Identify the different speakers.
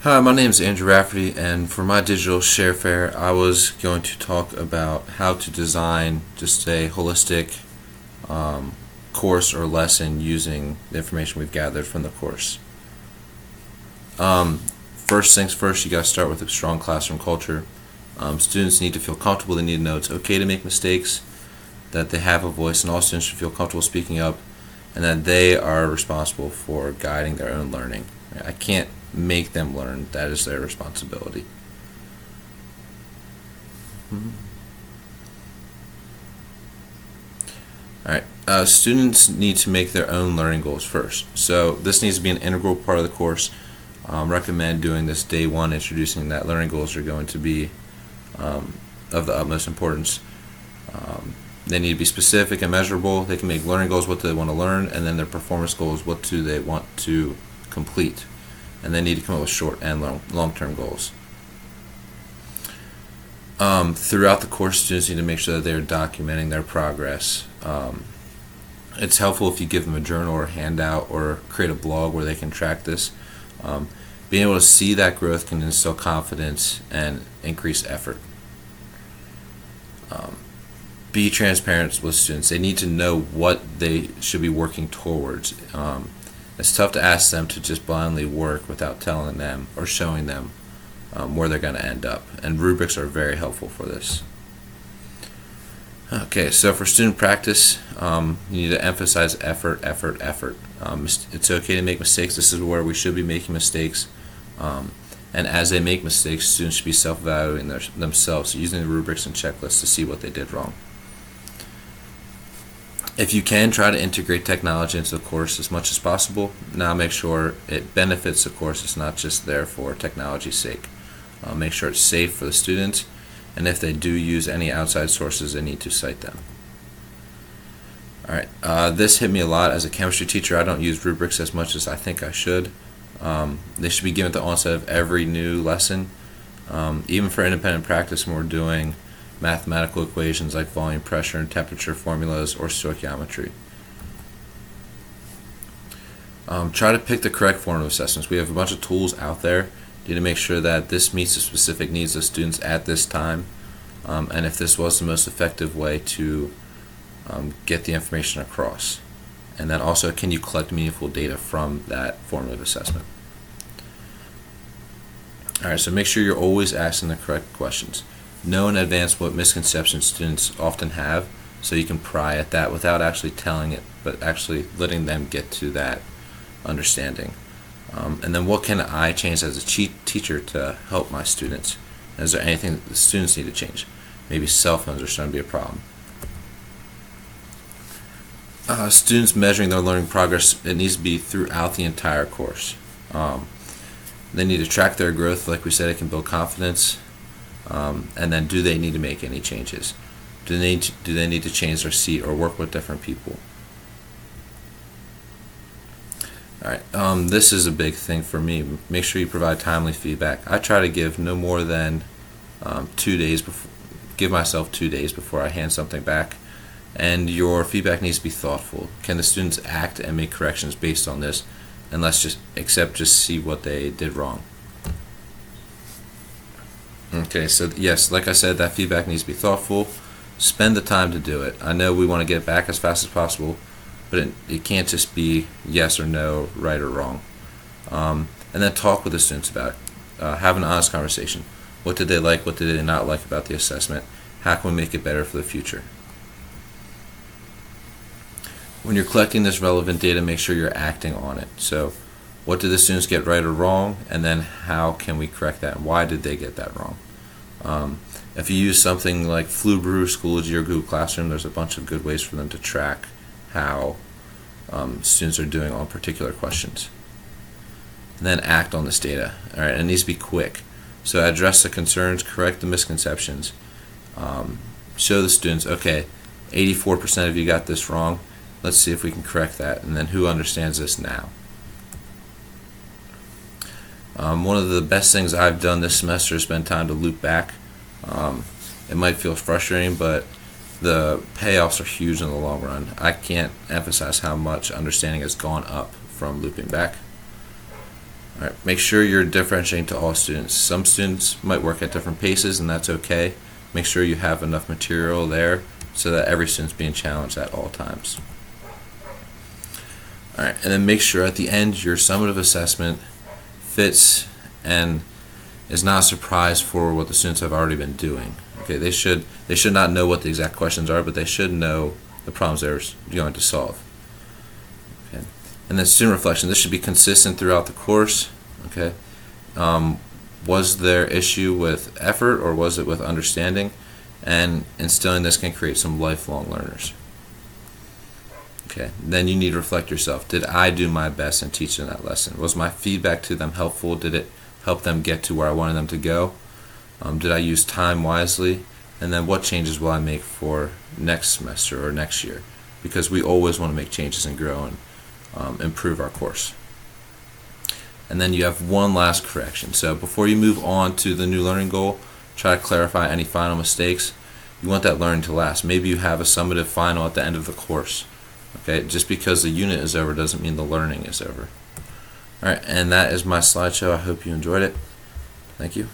Speaker 1: Hi, my name is Andrew Rafferty, and for my digital share fair, I was going to talk about how to design just a holistic course or lesson using the information we've gathered from the course. First things first, you got to start with a strong classroom culture. Students need to feel comfortable. They need to know it's okay to make mistakes, that they have a voice, and all students should feel comfortable speaking up, and that they are responsible for guiding their own learning. I can't make them learn. That is their responsibility. Alright, students need to make their own learning goals first. So this needs to be an integral part of the course. Recommend doing this day one, introducing that learning goals are going to be of the utmost importance. They need to be specific and measurable. They can make learning goals, what do they want to learn, and then their performance goals, what do they want to complete. And they need to come up with short and long-term goals. Throughout the course, students need to make sure that they're documenting their progress. It's helpful if you give them a journal or a handout or create a blog where they can track this. Being able to see that growth can instill confidence and increase effort. Be transparent with students. They need to know what they should be working towards. It's tough to ask them to just blindly work without telling them or showing them where they're going to end up. And rubrics are very helpful for this. Okay, so for student practice, you need to emphasize effort. It's okay to make mistakes. This is where we should be making mistakes. And as they make mistakes, students should be self-evaluating themselves, using the rubrics and checklists to see what they did wrong. If you can, try to integrate technology into the course as much as possible. Now make sure it benefits the course. It's not just there for technology's sake. Make sure it's safe for the students, and if they do use any outside sources, they need to cite them. Alright, this hit me a lot as a chemistry teacher. I don't use rubrics as much as I think I should. They should be given at the onset of every new lesson. Even for independent practice when we're doing mathematical equations like volume, pressure, and temperature formulas or stoichiometry. Try to pick the correct form of assessments. We have a bunch of tools out there. You need to make sure that this meets the specific needs of students at this time, and if this was the most effective way to get the information across. And then also, can you collect meaningful data from that form of assessment? Alright, so make sure you're always asking the correct questions. Know in advance what misconceptions students often have, so you can pry at that without actually telling it, but actually letting them get to that understanding. And then what can I change as a teacher to help my students? Is there anything that the students need to change? Maybe cell phones are starting to be a problem. Students measuring their learning progress, it needs to be throughout the entire course. They need to track their growth. Like we said, it can build confidence. And then, do they need to make any changes? Do they need to change their seat or work with different people? Alright, this is a big thing for me. Make sure you provide timely feedback. I try to give no more than 2 days before, give myself 2 days before I hand something back. And your feedback needs to be thoughtful. Can the students act and make corrections based on this? And let's just see what they did wrong. Okay, so yes, like I said, that feedback needs to be thoughtful. Spend the time to do it. I know we want to get it back as fast as possible, but it can't just be yes or no, right or wrong. And then talk with the students about it. Have an honest conversation. What did they like? What did they not like about the assessment? How can we make it better for the future? When you're collecting this relevant data, make sure you're acting on it. So, what did the students get right or wrong? And then how can we correct that? And why did they get that wrong? If you use something like Fluebrew, Schoology, or Google Classroom, there's a bunch of good ways for them to track how students are doing on particular questions. And then act on this data. All right, it needs to be quick. So address the concerns, correct the misconceptions, show the students, okay, 84% of you got this wrong. Let's see if we can correct that. And then who understands this now? One of the best things I've done this semester is spend time to loop back. It might feel frustrating, but the payoffs are huge in the long run. I can't emphasize how much understanding has gone up from looping back. All right, make sure you're differentiating to all students. Some students might work at different paces, and that's okay. Make sure you have enough material there so that every student's being challenged at all times. All right, and then make sure at the end your summative assessment fits and is not a surprise for what the students have already been doing. Okay, they should not know what the exact questions are, but they should know the problems they're going to solve. Okay, and then student reflection. This should be consistent throughout the course. Okay, was there issue with effort or was it with understanding? And instilling this can create some lifelong learners. Okay, then you need to reflect yourself. Did I do my best in teaching that lesson? Was my feedback to them helpful? Did it help them get to where I wanted them to go? Did I use time wisely? And then what changes will I make for next semester or next year? Because we always want to make changes and grow and improve our course. And then you have one last correction. So before you move on to the new learning goal, try to clarify any final mistakes. You want that learning to last. Maybe you have a summative final at the end of the course. Okay, just because the unit is over doesn't mean the learning is over. Alright, and that is my slideshow. I hope you enjoyed it. Thank you.